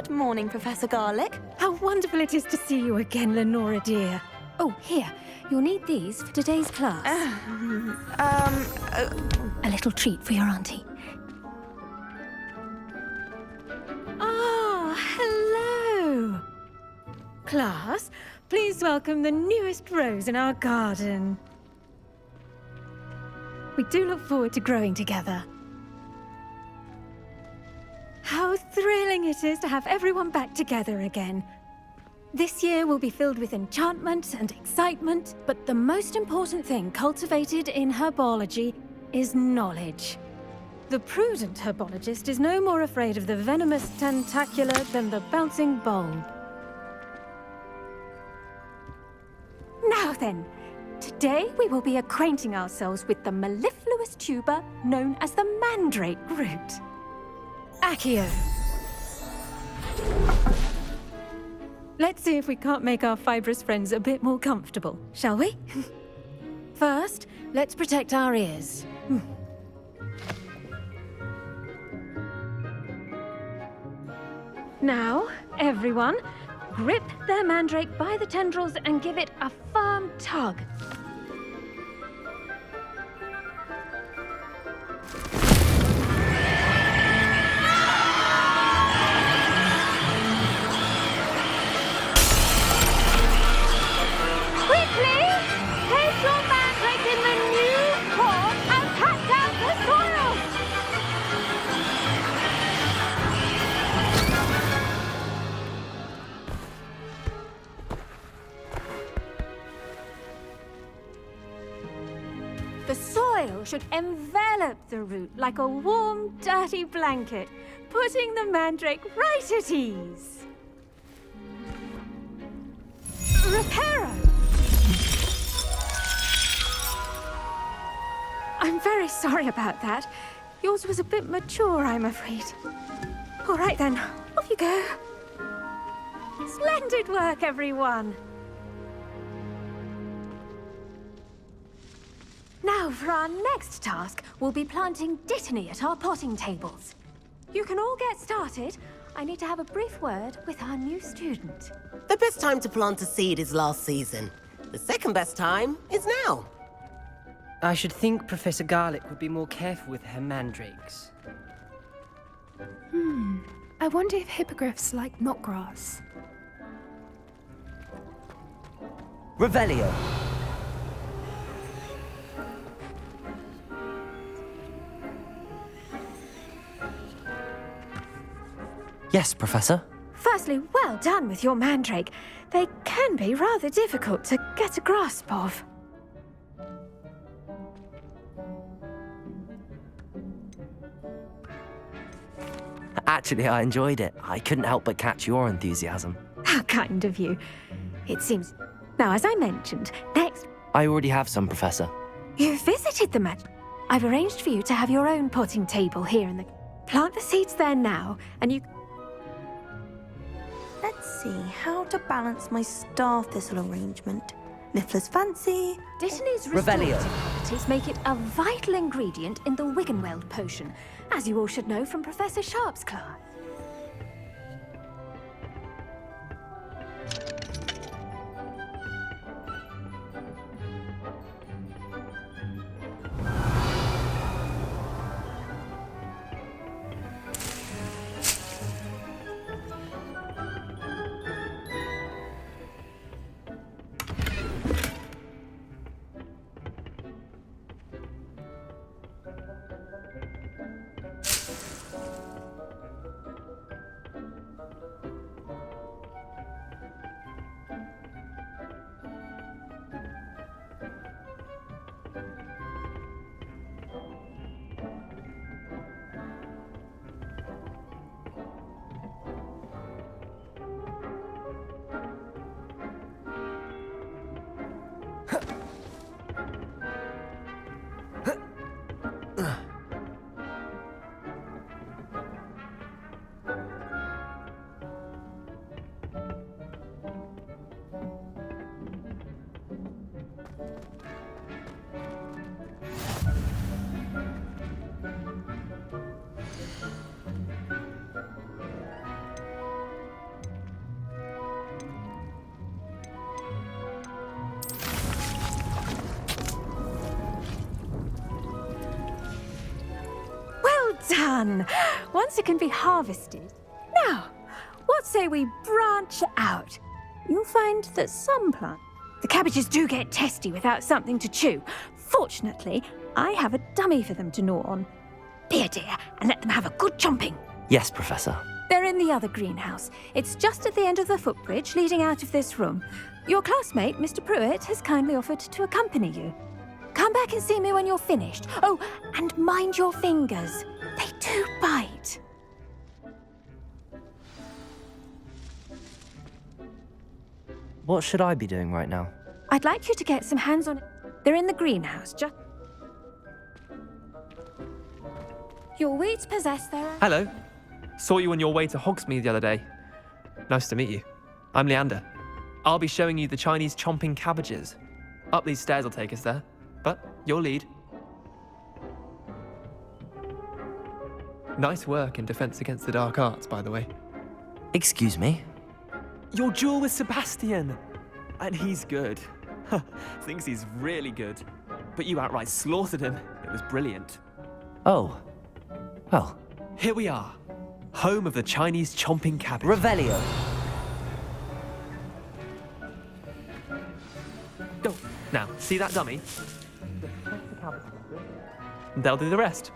Good morning, Professor Garlic. How wonderful it is to see you again, Lenora dear. Oh, here. You'll need these for today's class. A little treat for your auntie. Ah, hello. Class, please welcome the newest rose in our garden. We do look forward to growing together. How thrilling it is to have everyone back together again. This year will be filled with enchantment and excitement, but the most important thing cultivated in herbology is knowledge. The prudent herbologist is no more afraid of the venomous tentacula than the bouncing bulb. Now then, today we will be acquainting ourselves with the mellifluous tuber known as the mandrake root. Accio. Let's see if we can't make our fibrous friends a bit more comfortable, shall we? First, let's protect our ears. Now, everyone, grip their mandrake by the tendrils and give it a firm tug. The soil should envelop the root like a warm, dirty blanket, putting the mandrake right at ease. Reparo! I'm very sorry about that. Yours was a bit mature, I'm afraid. All right then, off you go. Splendid work, everyone. Now, for our next task, we'll be planting dittany at our potting tables. You can all get started. I need to have a brief word with our new student. The best time to plant a seed is last season. The second best time is now. I should think Professor Garlic would be more careful with her mandrakes. I wonder if hippogriffs like knotgrass. Revelio. Yes, Professor. Firstly, well done with your mandrake. They can be rather difficult to get a grasp of. Actually, I enjoyed it. I couldn't help but catch your enthusiasm. How kind of you. It seems... Now, as I mentioned, next... I already have some, Professor. You visited the I've arranged for you to have your own potting table here in the... Plant the seeds there now, and you... Let's see how to balance my star thistle arrangement. Niffler's fancy. Dittany's Revelio. restorative properties make it a vital ingredient in the Wiggenweld potion, as you all should know from Professor Sharp's class. done. Once it can be harvested. Now, what say we branch out? You'll find that some plants, the cabbages do get testy without something to chew. Fortunately, I have a dummy for them to gnaw on. Be a dear and let them have a good chomping. Yes, Professor. They're in the other greenhouse. It's just at the end of the footbridge leading out of this room. Your classmate, Mr. Pruitt, has kindly offered to accompany you. Come back and see me when you're finished. Oh, and mind your fingers. They do bite. What should I be doing right now? I'd like you to get some hands on it. They're in the greenhouse, just... Your weeds possess their... Hello. Saw you on your way to Hogsmeade the other day. Nice to meet you. I'm Leander. I'll be showing you the Chinese chomping cabbages. Up these stairs will take us there, but your lead. Nice work in Defense Against the Dark Arts, by the way. Excuse me? Your duel with Sebastian! And he's good. Thinks he's really good. But you outright slaughtered him. It was brilliant. Oh. Well. Here we are. Home of the Chinese chomping cabbage. Revelio. Go. Now, see that dummy? They'll do the rest.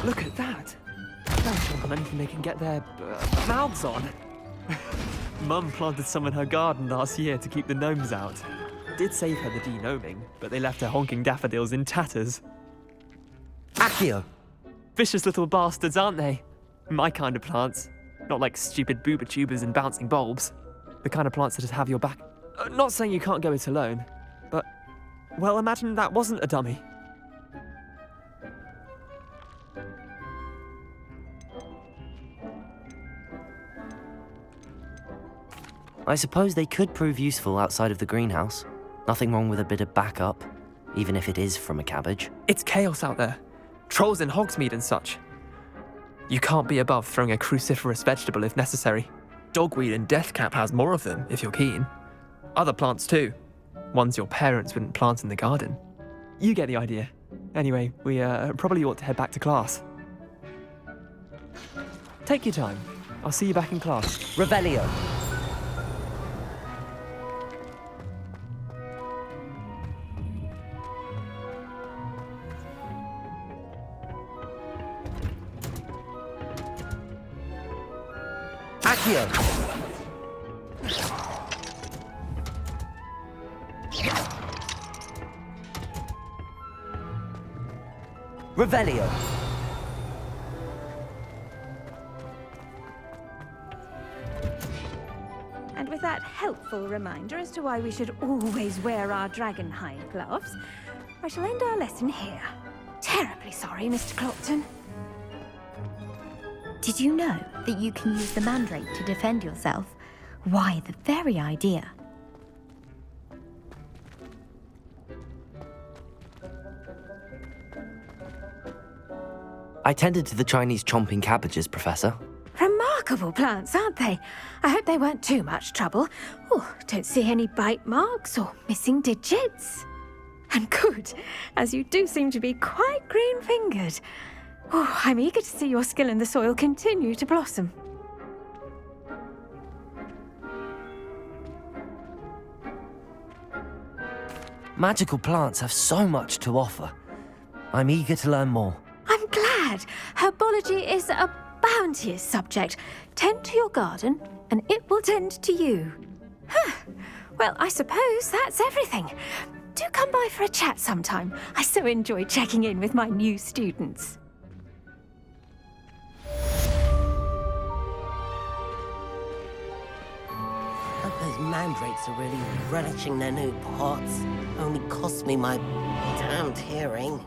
Look at that! They'll chomp on anything they can get their mouths on. Mum planted some in her garden last year to keep the gnomes out. Did save her the de-gnoming, but they left her honking daffodils in tatters. Accio. Vicious little bastards, aren't they? My kind of plants. Not like stupid booba tubers and bouncing bulbs. The kind of plants that just have your back. Not saying you can't go it alone, but... Well, imagine that wasn't a dummy. I suppose they could prove useful outside of the greenhouse. Nothing wrong with a bit of backup, even if it is from a cabbage. It's chaos out there. Trolls in Hogsmeade and such. You can't be above throwing a cruciferous vegetable if necessary. Dogweed and deathcap has more of them, if you're keen. Other plants too. Ones your parents wouldn't plant in the garden. You get the idea. Anyway, we probably ought to head back to class. Take your time. I'll see you back in class. Revelio. Accio. Revelio. And with that helpful reminder as to why we should always wear our dragon hide gloves, I shall end our lesson here. Terribly sorry, Mr. Clopton. Did you know that you can use the mandrake to defend yourself? Why, the very idea. I tended to the Chinese chomping cabbages, Professor. Remarkable plants, aren't they? I hope they weren't too much trouble. Oh, don't see any bite marks or missing digits. And good, as you do seem to be quite green-fingered. Oh, I'm eager to see your skill in the soil continue to blossom. Magical plants have so much to offer. I'm eager to learn more. I'm glad. Herbology is a bounteous subject. Tend to your garden, and it will tend to you. Huh. Well, I suppose that's everything. Do come by for a chat sometime. I so enjoy checking in with my new students. Hope those mandrakes are really relishing their new pots. Only cost me my damned hearing.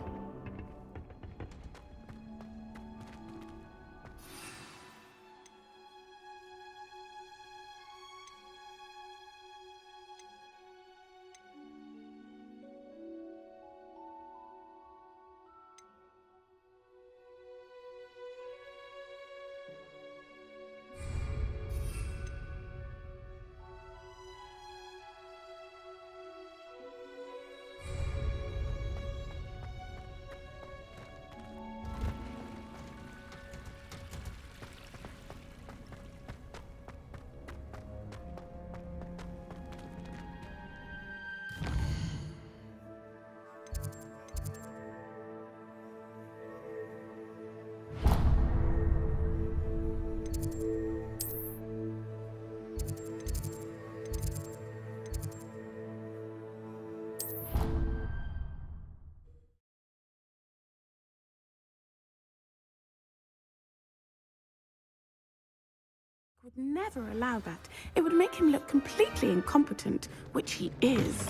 Never allow that. It would make him look completely incompetent, which he is.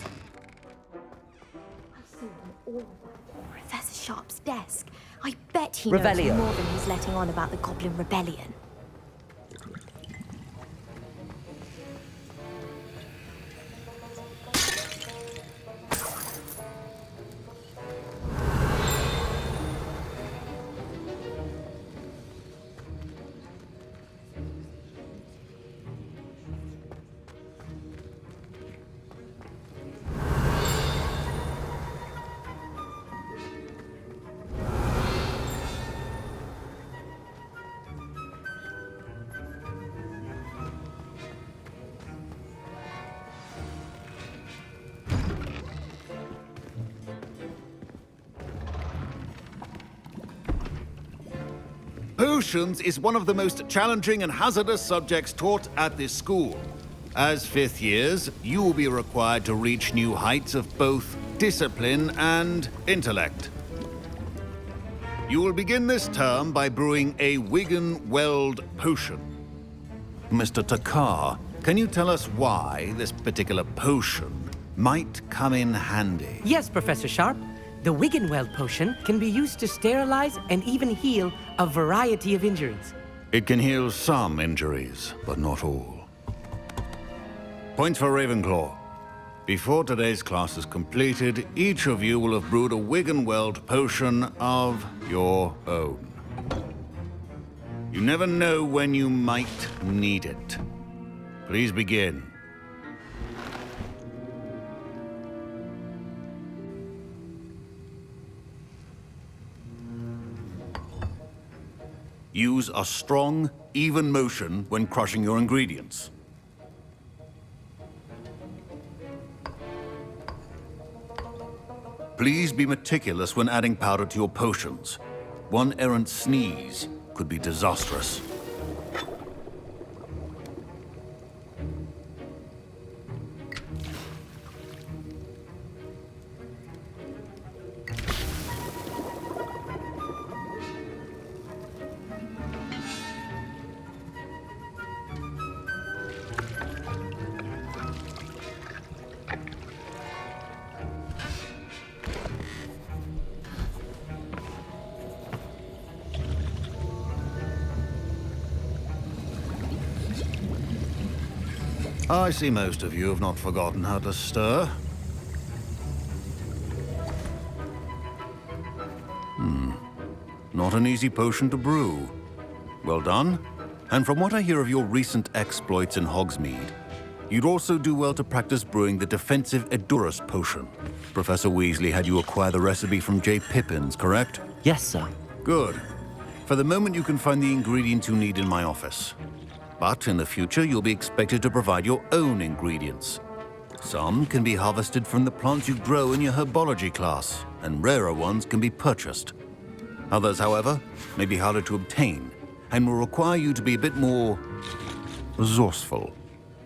Professor Sharp's desk. I bet he knows Revelio. more than he's letting on about the Goblin Rebellion. Potions is one of the most challenging and hazardous subjects taught at this school. As fifth years, you will be required to reach new heights of both discipline and intellect. You will begin this term by brewing a Wiggenweld potion. Mr. Takar, can you tell us why this particular potion might come in handy? Yes, Professor Sharp. The Wiggenweld potion can be used to sterilize and even heal a variety of injuries. It can heal some injuries, but not all. Points for Ravenclaw. Before today's class is completed, each of you will have brewed a Wiggenweld potion of your own. You never know when you might need it. Please begin. Use a strong, even motion when crushing your ingredients. Please be meticulous when adding powder to your potions. One errant sneeze could be disastrous. I see most of you have not forgotten how to stir. Not an easy potion to brew. Well done. And from what I hear of your recent exploits in Hogsmeade, you'd also do well to practice brewing the defensive Edurus potion. Professor Weasley had you acquire the recipe from J. Pippin's, correct? Yes, sir. Good. For the moment, you can find the ingredients you need in my office. But in the future, you'll be expected to provide your own ingredients. Some can be harvested from the plants you grow in your herbology class, and rarer ones can be purchased. Others, however, may be harder to obtain, and will require you to be a bit more resourceful.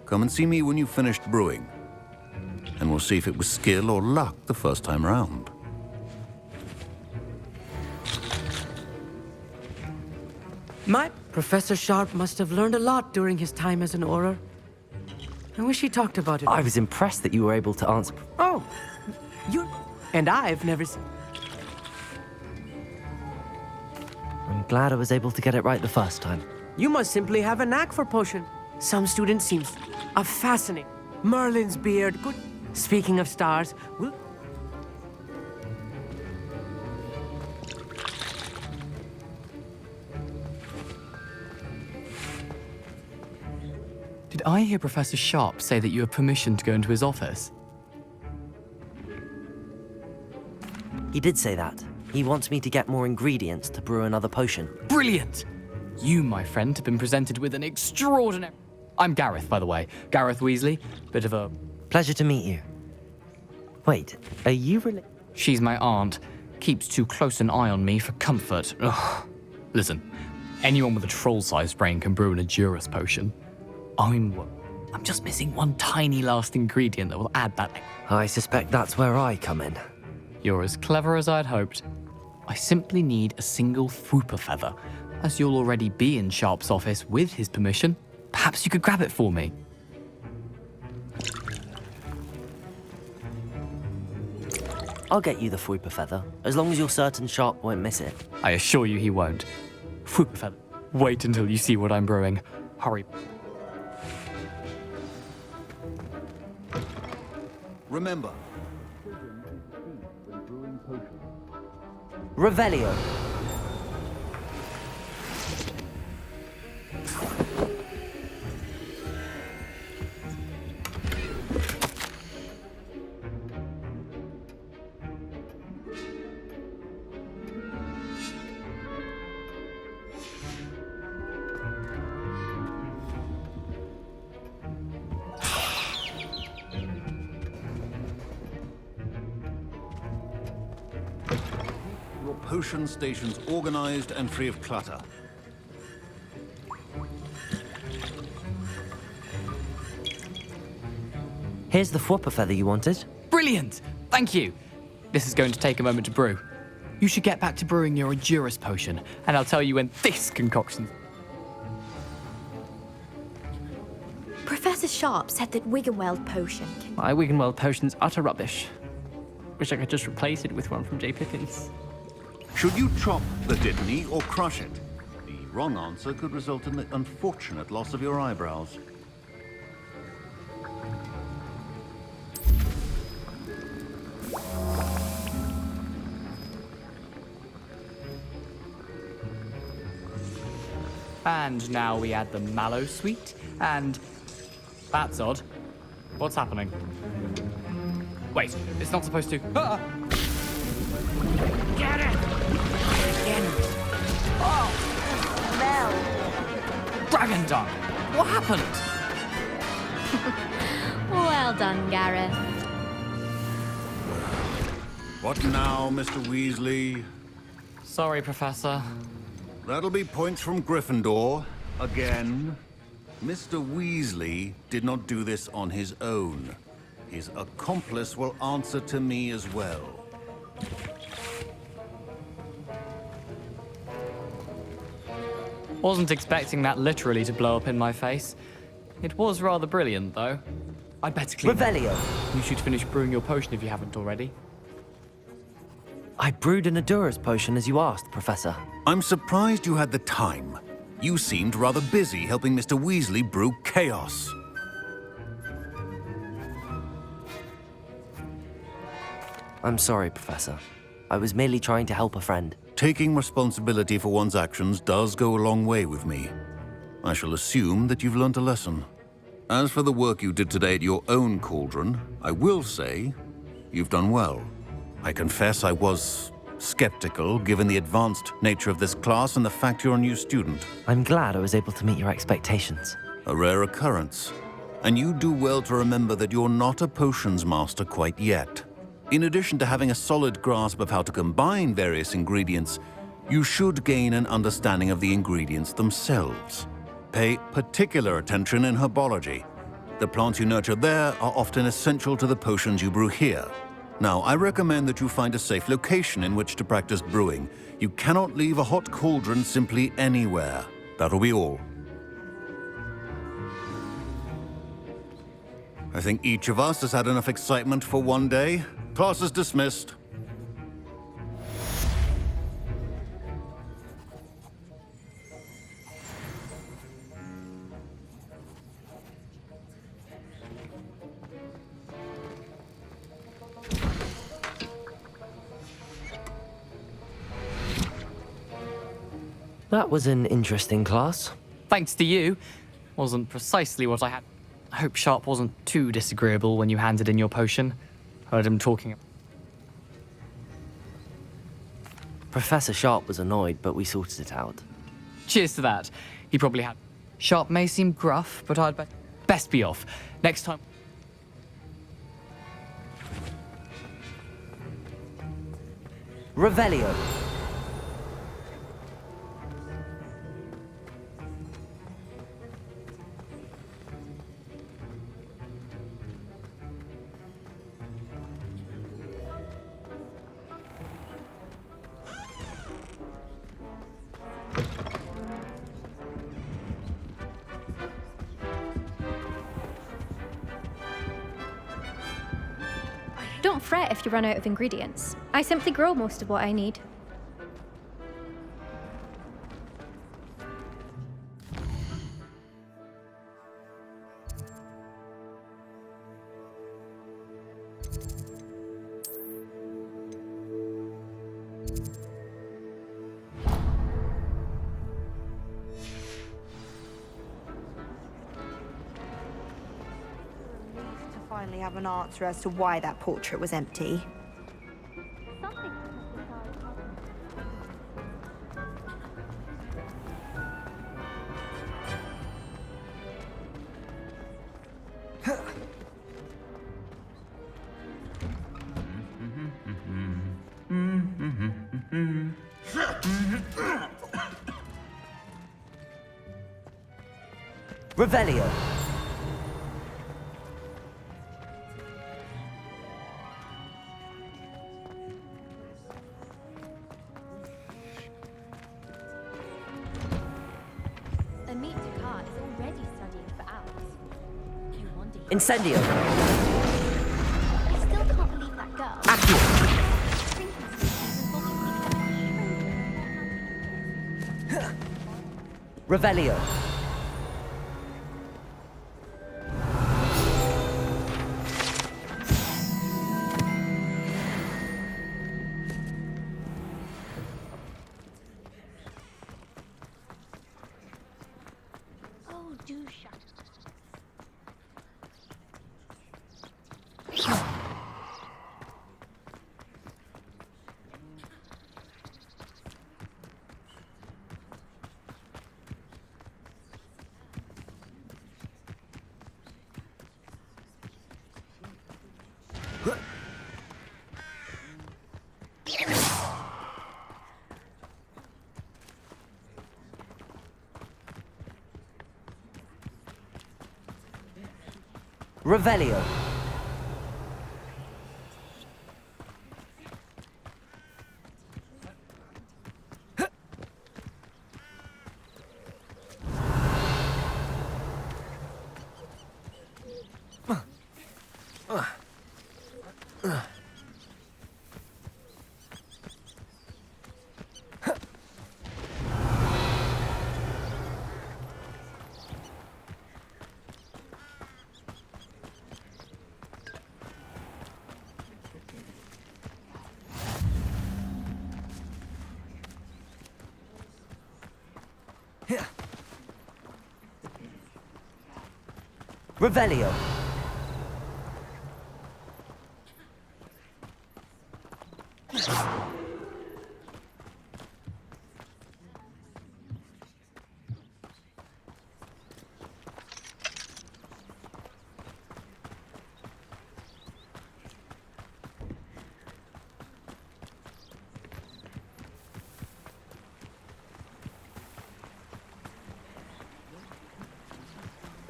Come and see me when you've finished brewing, and we'll see if it was skill or luck the first time round. My Professor Sharp must have learned a lot during his time as an Auror. I wish he talked about it. I was impressed that you were able to answer. Oh, you and I've never seen. I'm glad I was able to get it right the first time. You must simply have a knack for potion. Some students seem fascinating. Merlin's beard. Good. Speaking of stars, will. Did I hear Professor Sharp say that you have permission to go into his office? He did say that. He wants me to get more ingredients to brew another potion. Brilliant! You, my friend, have been presented with an extraordinary... I'm Gareth, by the way. Gareth Weasley. Bit of a... Pleasure to meet you. Wait, are you really... She's my aunt. Keeps too close an eye on me for comfort. Ugh. Listen, anyone with a troll-sized brain can brew an Edurus potion. I'm just missing one tiny last ingredient that will add that... I suspect that's where I come in. You're as clever as I'd hoped. I simply need a single Fwooper feather, as you'll already be in Sharp's office with his permission. Perhaps you could grab it for me. I'll get you the Fwooper Feather, as long as you're certain Sharp won't miss it. I assure you he won't. Fwooper Feather, wait until you see what I'm brewing. Hurry. Remember, Revelio. your potion station's organized and free of clutter. Here's the Fwooper Feather you wanted. Brilliant! Thank you. This is going to take a moment to brew. You should get back to brewing your Endurus potion, and I'll tell you when this concoction... Professor Sharp said that Wiggenweld potion can... My Wiggenweld potion's utter rubbish. Wish I could just replace it with one from J. Pippin's. Should you chop the Dittany or crush it? The wrong answer could result in the unfortunate loss of your eyebrows. And now we add the mallow sweet, and... That's odd. What's happening? Wait, it's not supposed to... Ah! Get it! Again. Oh! Smell! Dragon dung! What happened? Well done, Gareth. What now, Mr. Weasley? Sorry, Professor. That'll be points from Gryffindor. Again. Mr. Weasley did not do this on his own. His accomplice will answer to me as well. Wasn't expecting that literally to blow up in my face. It was rather brilliant, though. I'd better clean Revelio. up. You should finish brewing your potion if you haven't already. I brewed an Endurus potion as you asked, Professor. I'm surprised you had the time. You seemed rather busy helping Mr. Weasley brew chaos. I'm sorry, Professor. I was merely trying to help a friend. Taking responsibility for one's actions does go a long way with me. I shall assume that you've learnt a lesson. As for the work you did today at your own cauldron, I will say you've done well. I confess I was skeptical, given the advanced nature of this class and the fact you're a new student. I'm glad I was able to meet your expectations. A rare occurrence. And you do well to remember that you're not a potions master quite yet. In addition to having a solid grasp of how to combine various ingredients, you should gain an understanding of the ingredients themselves. Pay particular attention in herbology. The plants you nurture there are often essential to the potions you brew here. Now, I recommend that you find a safe location in which to practice brewing. You cannot leave a hot cauldron simply anywhere. That'll be all. I think each of us has had enough excitement for one day. Class is dismissed. That was an interesting class. Thanks to you. Wasn't precisely what I had. I hope Sharp wasn't too disagreeable when you handed in your potion. Heard him talking. Professor Sharp was annoyed, but we sorted it out. Cheers to that. He probably had. Sharp may seem gruff, but I'd best be off. Next time. Revelio. Don't fret if you run out of ingredients. I simply grow most of what I need. To finally have an answer as to why that portrait was empty. Revelio. Amit Dakar is already studying for hours. You wonder. Incendio. I still can't believe that girl. Accio. Revelio. Oh, do shut. Revelio. Revelio.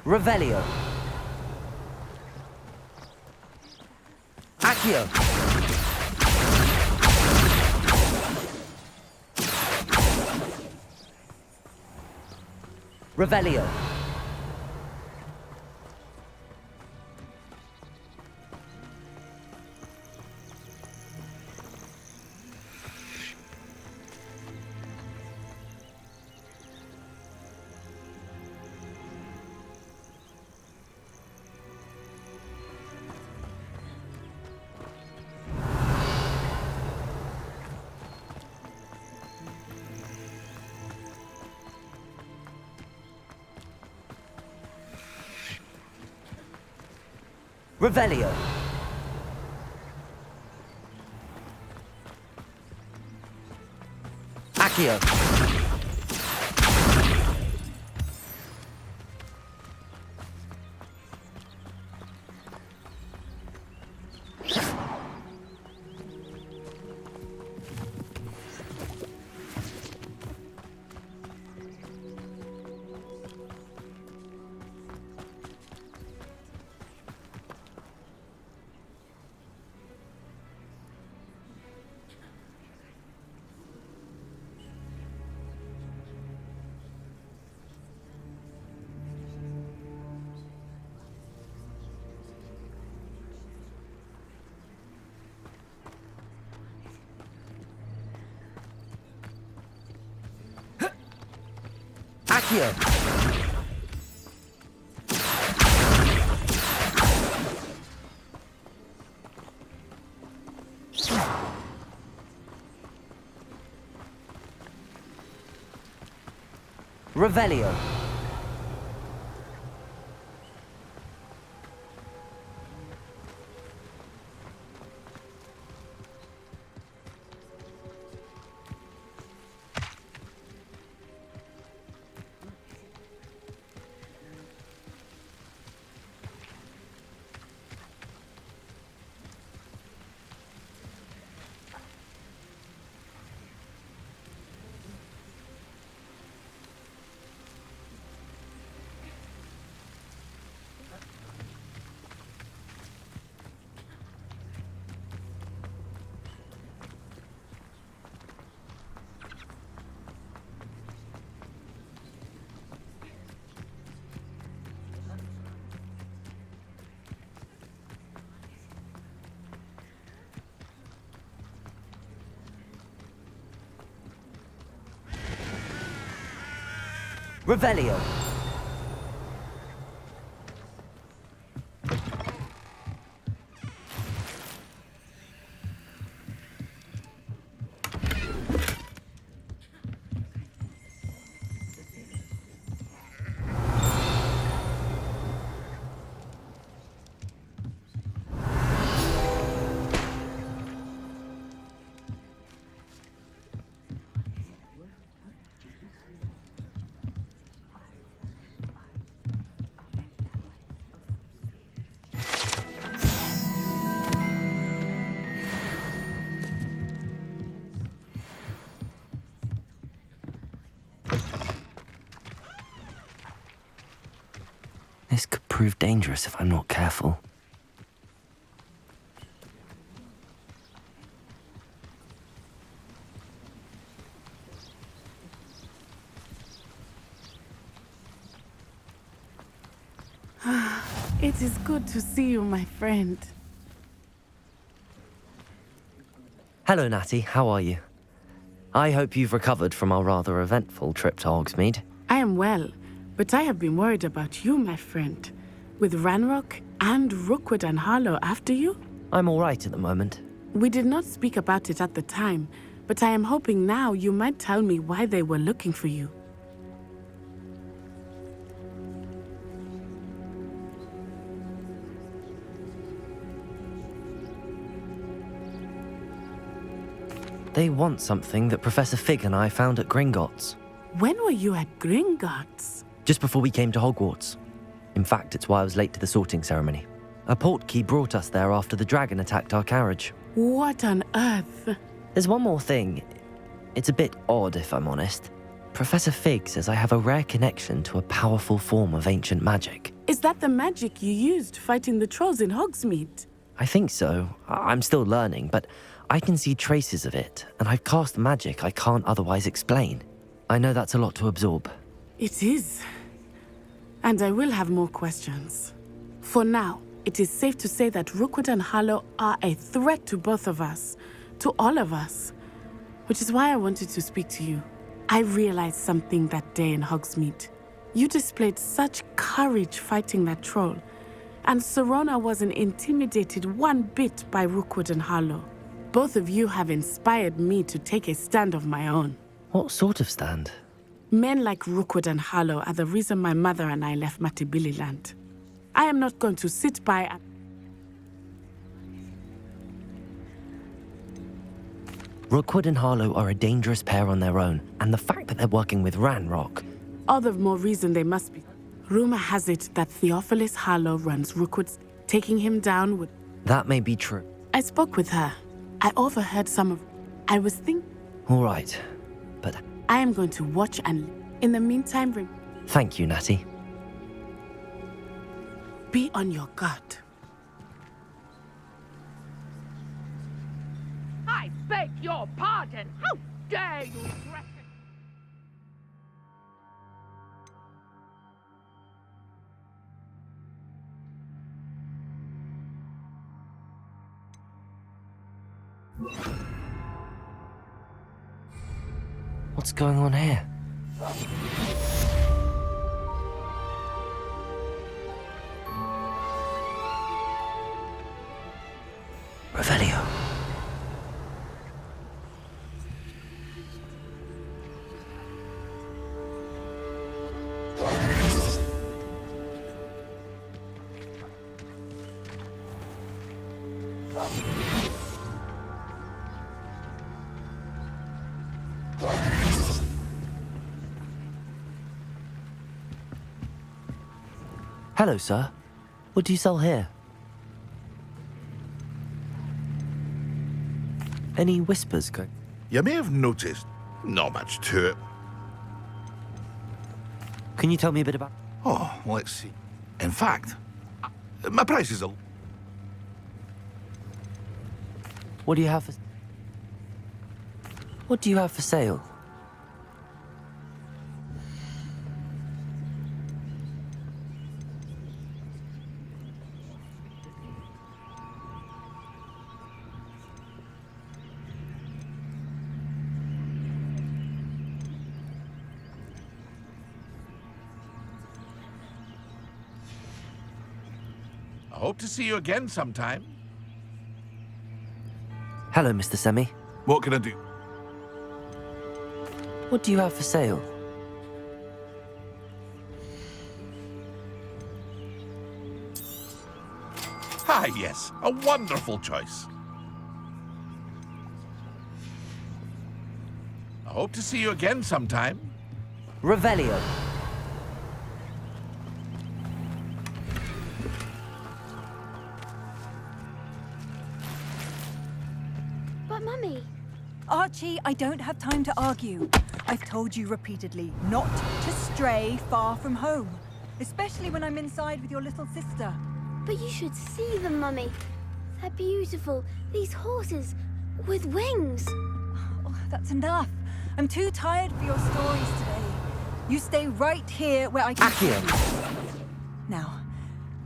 Revelio. Accio. Revelio. Revelio. Accio. Accio! Revelio. Revelio. This could prove dangerous if I'm not careful. It is good to see you, my friend. Hello, Natty. How are you? I hope you've recovered from our rather eventful trip to Hogsmeade. I am well, but I have been worried about you, my friend. With Ranrock and Rookwood and Harlow after you? I'm all right at the moment. We did not speak about it at the time, but I am hoping now you might tell me why they were looking for you. They want something that Professor Fig and I found at Gringotts. When were you at Gringotts? Just before we came to Hogwarts. In fact, it's why I was late to the sorting ceremony. A portkey brought us there after the dragon attacked our carriage. What on earth? There's one more thing. It's a bit odd, if I'm honest. Professor Fig says I have a rare connection to a powerful form of ancient magic. Is that the magic you used fighting the trolls in Hogsmeade? I think so. I'm still learning, but I can see traces of it, and I've cast magic I can't otherwise explain. I know that's a lot to absorb. It is. And I will have more questions. For now, it is safe to say that Rookwood and Harlow are a threat to both of us, to all of us, which is why I wanted to speak to you. I realized something that day in Hogsmeade. You displayed such courage fighting that troll, and Serona wasn't intimidated one bit by Rookwood and Harlow. Both of you have inspired me to take a stand of my own. What sort of stand? Men like Rookwood and Harlow are the reason my mother and I left Matabeleland. I am not going to sit by and... Rookwood and Harlow are a dangerous pair on their own, and the fact that they're working with Ranrock... All the more reason they must be. Rumor has it that Theophilus Harlow runs Rookwood's. Taking him down would... That may be true. I spoke with her. I overheard some of... I was thinking... All right, but... I am going to watch and... In the meantime... Thank you, Natty. Be on your guard. I beg your pardon. How dare you threaten... What's going on here? Revelio. Hello, sir. What do you sell here? Any whispers going? You may have noticed, not much to it. Can you tell me a bit about... Oh, let's see. In fact, my price is a... What do you have for... What do you have for sale? I hope to see you again sometime. Hello, Mr. Semi. What can I do? What do you have for sale? Ah, yes, a wonderful choice. I hope to see you again sometime. Revelio. But Mummy... Archie, I don't have time to argue. I've told you repeatedly not to stray far from home, especially when I'm inside with your little sister. But you should see them, Mummy. They're beautiful. These horses with wings. Oh, that's enough. I'm too tired for your stories today. You stay right here where I can see you. Now,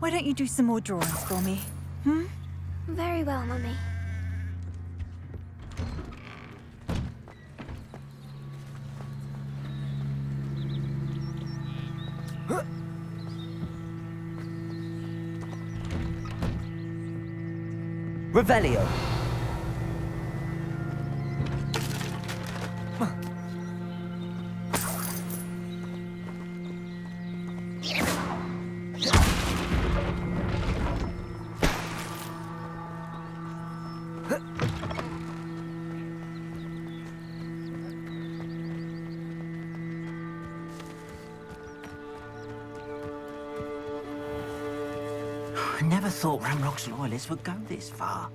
why don't you do some more drawings for me? Hmm? Very well, Mummy. Revelio. I never thought Ramrock's loyalists would go this far.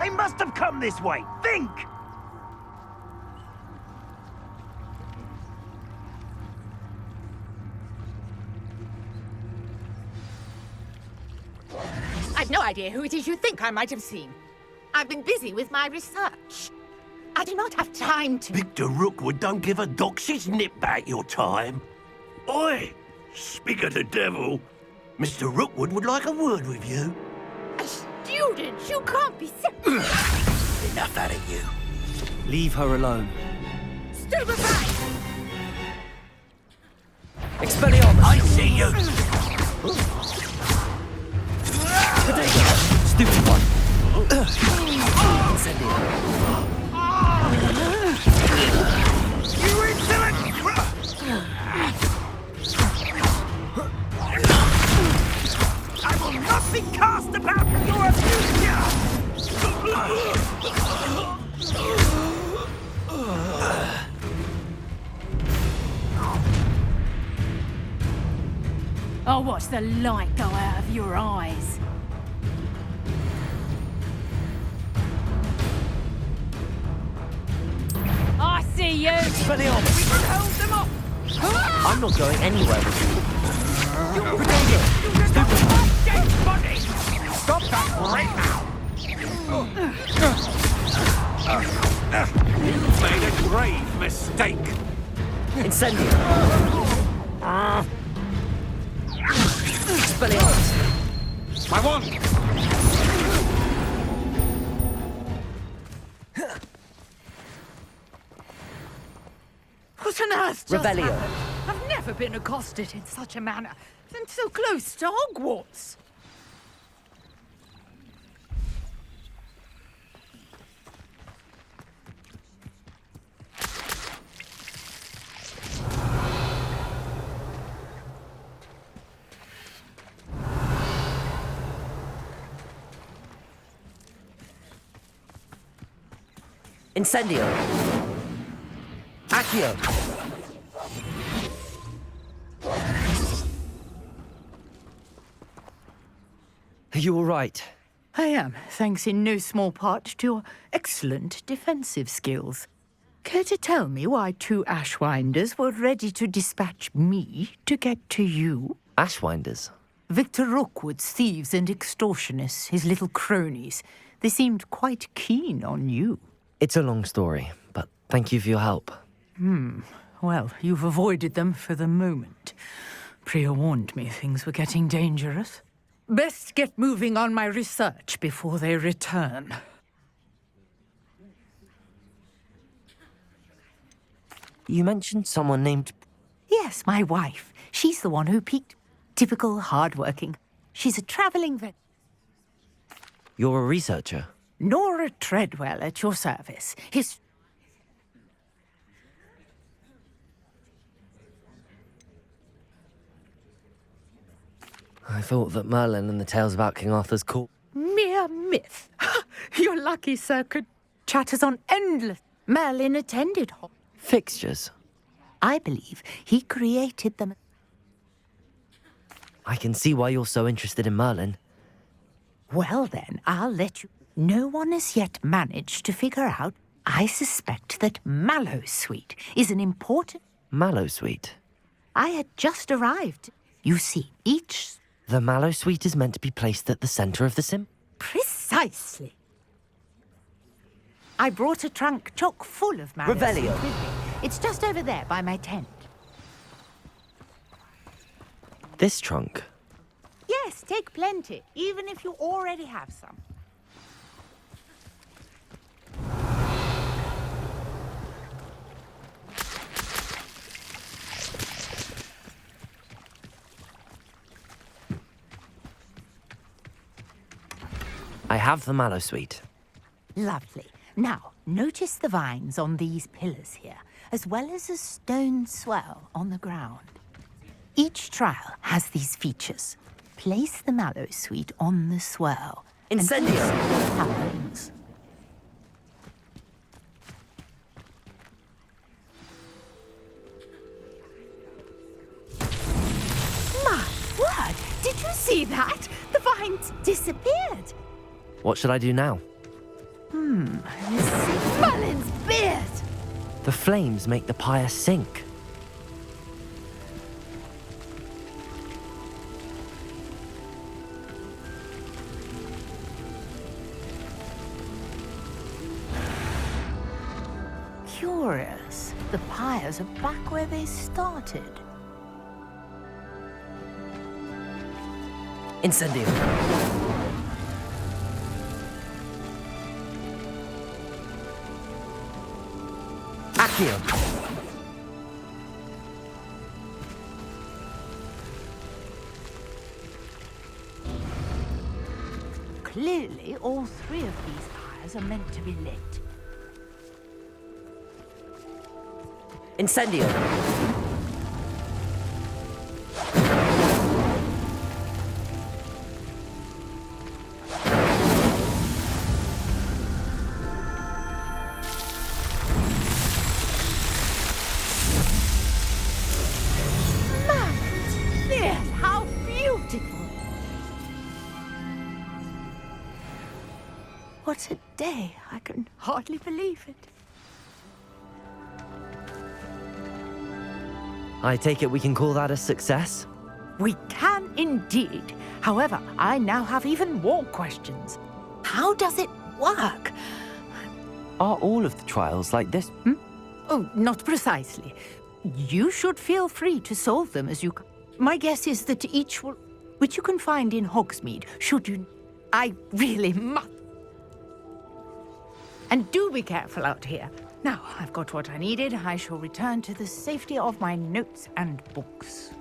They must have come this way. Think! I've no idea who it is you think I might have seen. I've been busy with my research. I do not have time to... Victor Rookwood don't give a doxy's nip back your time. Oi! Speak of the devil. Mr. Rookwood would like a word with you. A student? You can't be Enough out of you. Leave her alone. Stupefy! Expelliarmus! I see you! Stupid one! Incendio. You insolent! I will not be cast about your future! I'll watch the light go out of your eyes. I see you! Expelliarmus! We can hold them off! I'm not going anywhere with you. Dead body! Stop that right now! You've made a grave mistake! Incendio. Expelliarmus. My wand! What on earth just Revelio. happened? never been accosted in such a manner, and so close to Hogwarts. Incendio. Accio. Are you all right? I am, thanks in no small part to your excellent defensive skills. Care to tell me why 2 Ashwinders were ready to dispatch me to get to you? Ashwinders? Victor Rookwood's thieves and extortionists, his little cronies. They seemed quite keen on you. It's a long story, but thank you for your help. Well, you've avoided them for the moment. Priya warned me things were getting dangerous. Best get moving on my research before they return. You mentioned someone named... Yes, my wife. She's the one who peaked. Typical hardworking. She's a traveling vet. You're a researcher? Nora Treadwell at your service. His... I thought that Merlin and the tales about King Arthur's court... Mere myth. Your lucky circuit chatters on endless. Merlin attended Fixtures? I believe he created them. I can see why you're so interested in Merlin. Well then, I'll let you... No one has yet managed to figure out. I suspect that Mallowsweet is an important... Mallowsweet? I had just arrived. You see, each... The Mallowsweet is meant to be placed at the center of the sim? Precisely. I brought a trunk chock full of Mallowsweet Revelio. with me. It's just over there by my tent. This trunk? Yes, take plenty, even if you already have some. I have the Mallowsweet. Lovely. Now, notice the vines on these pillars here, as well as a stone swell on the ground. Each trial has these features. Place the Mallowsweet on the swell. Incendio. What happens? My word! Did you see that? The vines disappeared. What should I do now? Merlin's beard! The flames make the pyre sink. Curious. The pyres are back where they started. Incendio. Accio. Clearly, all 3 of these pyres are meant to be lit. Incendio. Yes, how beautiful! What a day. I can hardly believe it. I take it we can call that a success? We can indeed. However, I now have even more questions. How does it work? Are all of the trials like this? Oh, not precisely. You should feel free to solve them as you... My guess is that each will... Which you can find in Hogsmeade, should you... I really must... And do be careful out here. Now I've got what I needed. I shall return to the safety of my notes and books.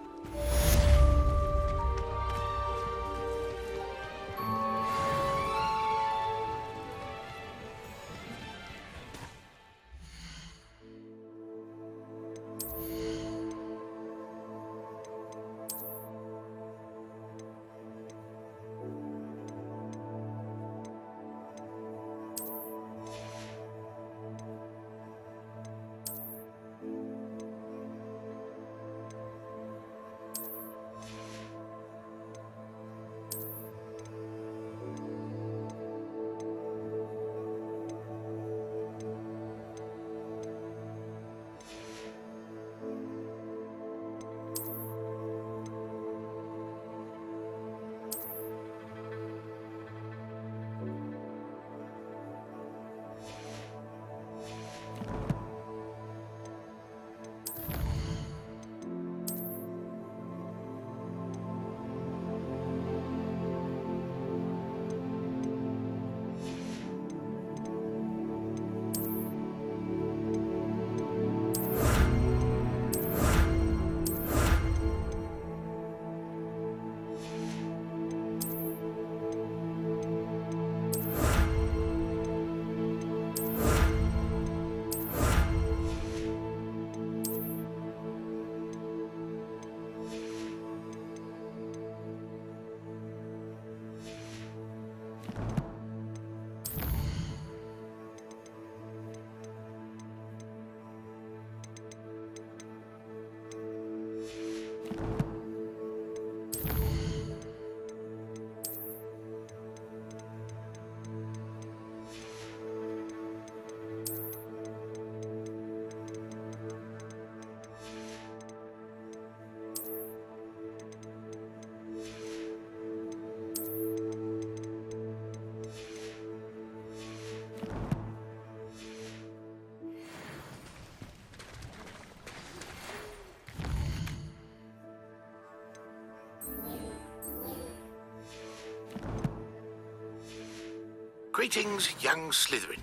Greetings, young Slytherin.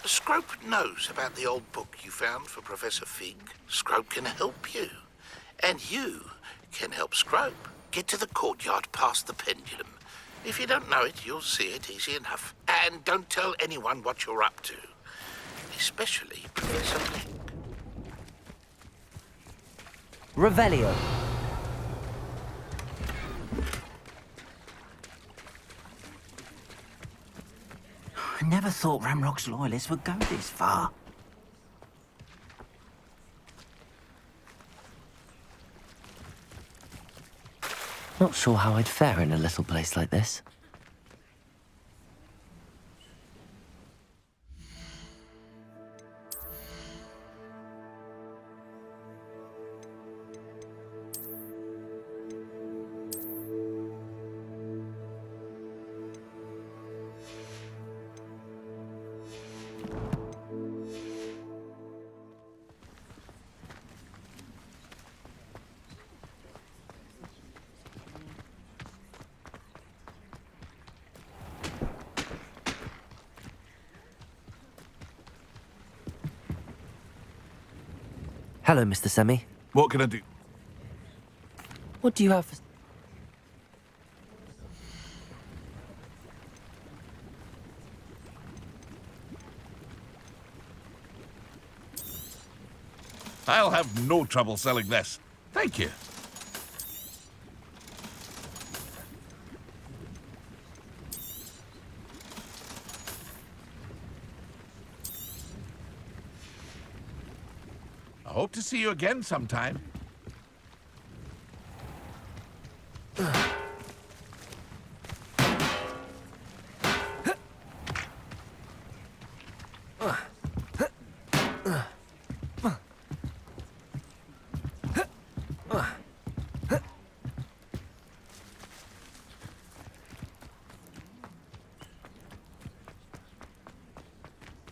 Scrope knows about the old book you found for Professor Fig. Scrope can help you. And you can help Scrope. Get to the courtyard past the pendulum. If you don't know it, you'll see it easy enough. And don't tell anyone what you're up to. Especially Professor Fig. Revelio. I never thought Ramrock's loyalists would go this far. Not sure how I'd fare in a little place like this. Hello, Mr. Semi. What can I do? What do you have for... I'll have no trouble selling this. Thank you. I hope to see you again sometime.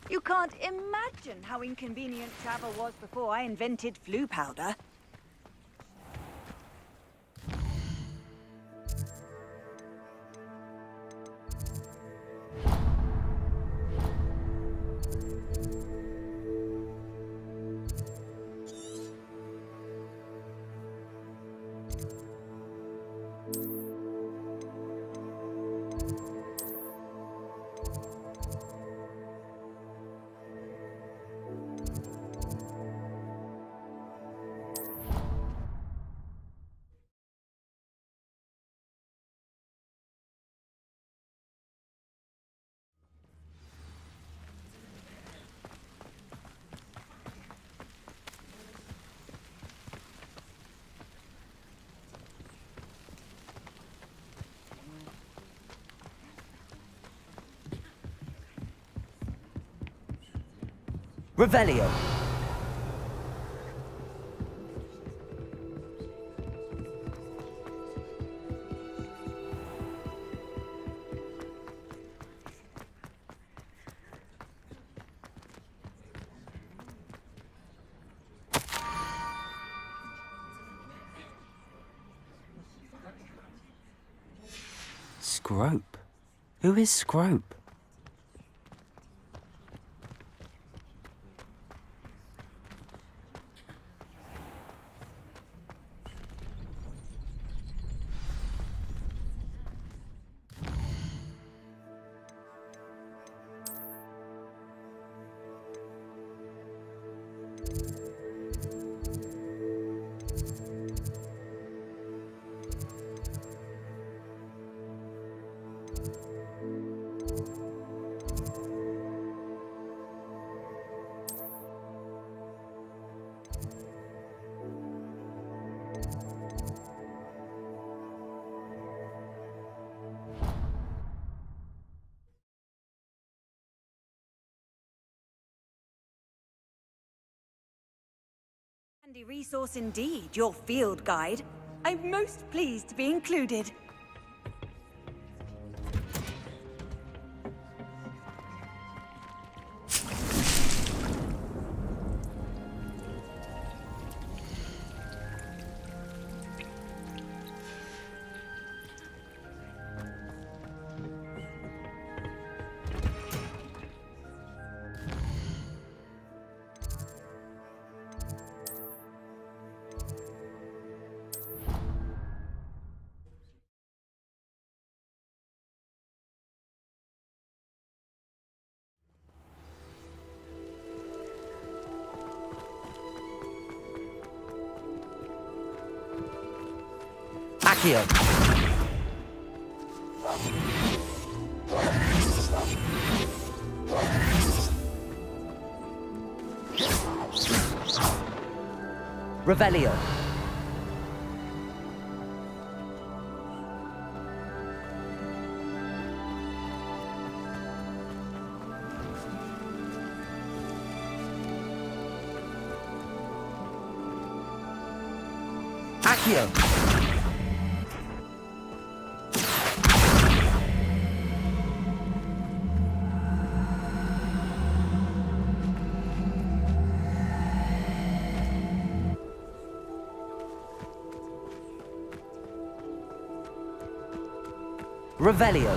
You can't imagine how inconvenient travel was before I invented flu powder. Revelio. Scrope? Who is Scrope? Handy resource indeed, your field guide. I'm most pleased to be included. Accio. Revelio. Accio. Revelio.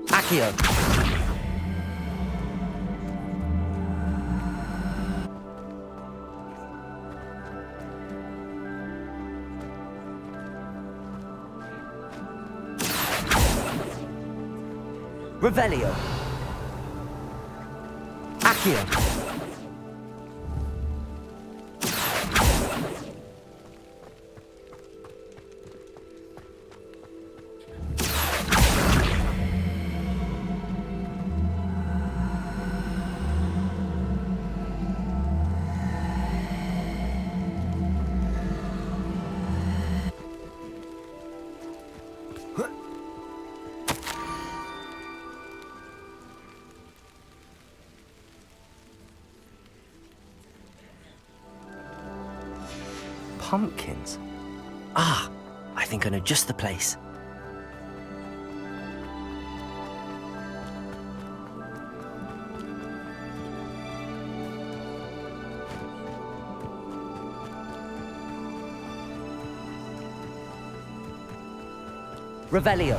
Accio. Revelio. Accio. Pumpkins? Ah, I think I know just the place. Revelio.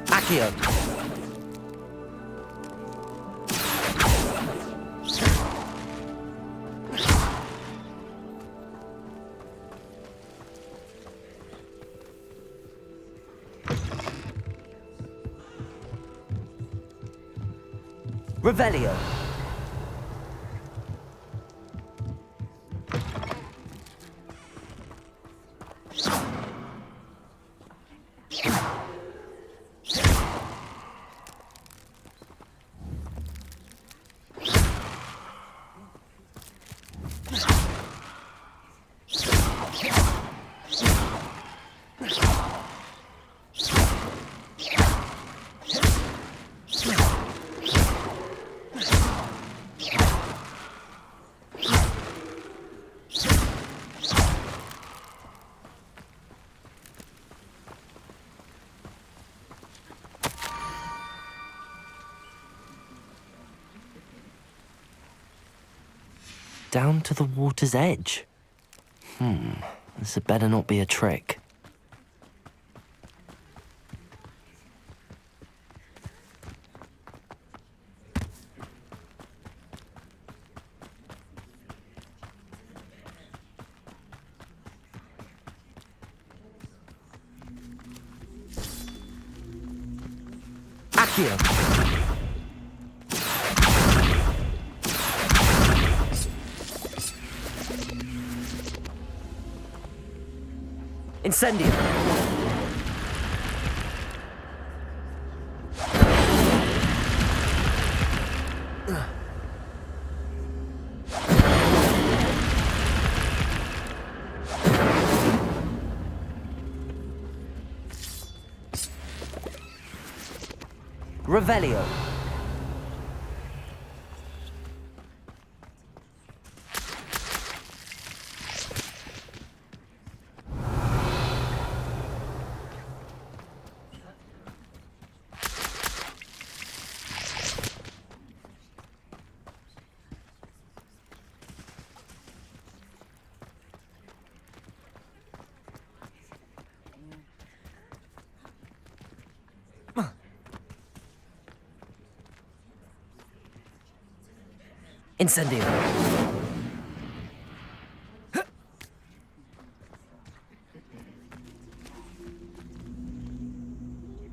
Accio. Revelio. Down to the water's edge. This had better not be a trick. Accio. Incendio. Revelio. Incendio.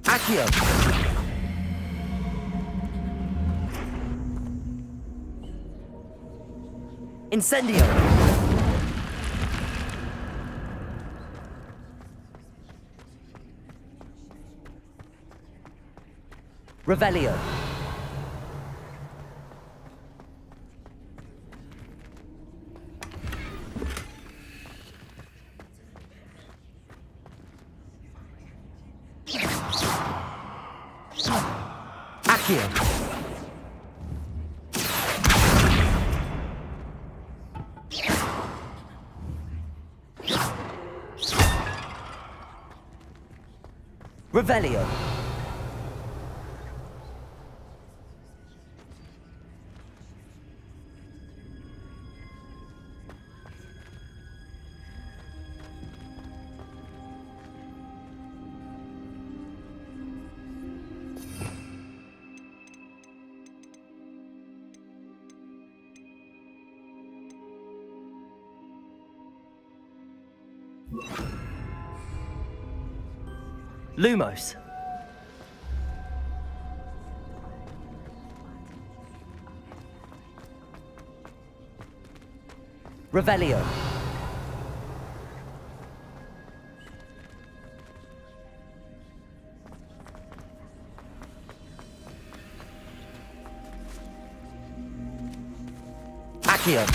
Accio. Incendio. Revelio. Accio. Revelio. Lumos. Revelio. Accio.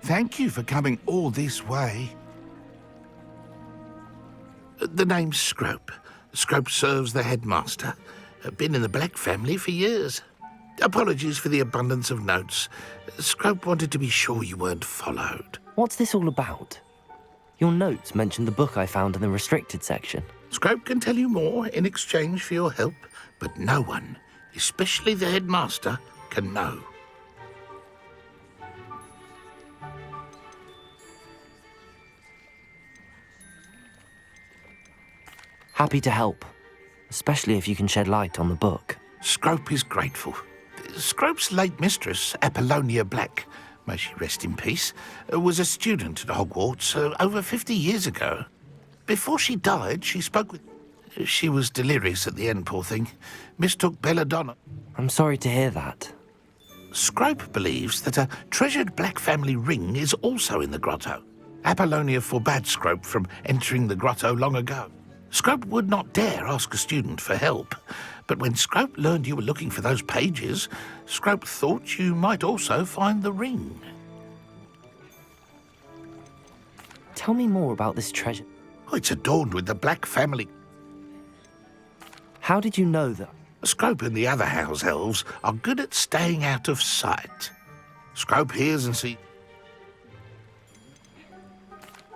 Thank you for coming all this way. The name's Scrope. Scrope serves the headmaster. Been in the Black family for years. Apologies for the abundance of notes. Scrope wanted to be sure you weren't followed. What's this all about? Your notes mentioned the book I found in the restricted section. Scrope can tell you more in exchange for your help, but no one, especially the headmaster, can know. Happy to help, especially if you can shed light on the book. Scrope is grateful. Scrope's late mistress, Apollonia Black, may she rest in peace, was a student at Hogwarts over 50 years ago. Before she died, she spoke with... She was delirious at the end, poor thing. Mistook belladonna. I'm sorry to hear that. Scrope believes that a treasured Black family ring is also in the grotto. Apollonia forbade Scrope from entering the grotto long ago. Scrope would not dare ask a student for help, but when Scrope learned you were looking for those pages, Scrope thought you might also find the ring. Tell me more about this treasure. Oh, it's adorned with the Black family. How did you know that? Scrope and the other house elves are good at staying out of sight. Scrope hears and sees.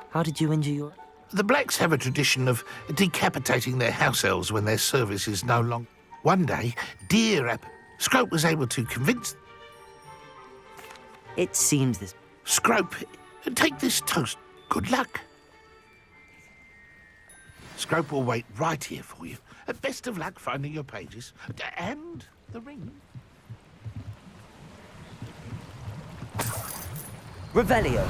How did you injure your... The Blacks have a tradition of decapitating their house elves when their service is no longer. One day, Scrope was able to convince... It seems this... Scrope, take this toast. Good luck. Scrope will wait right here for you. Best of luck finding your pages. And the ring. Revelio.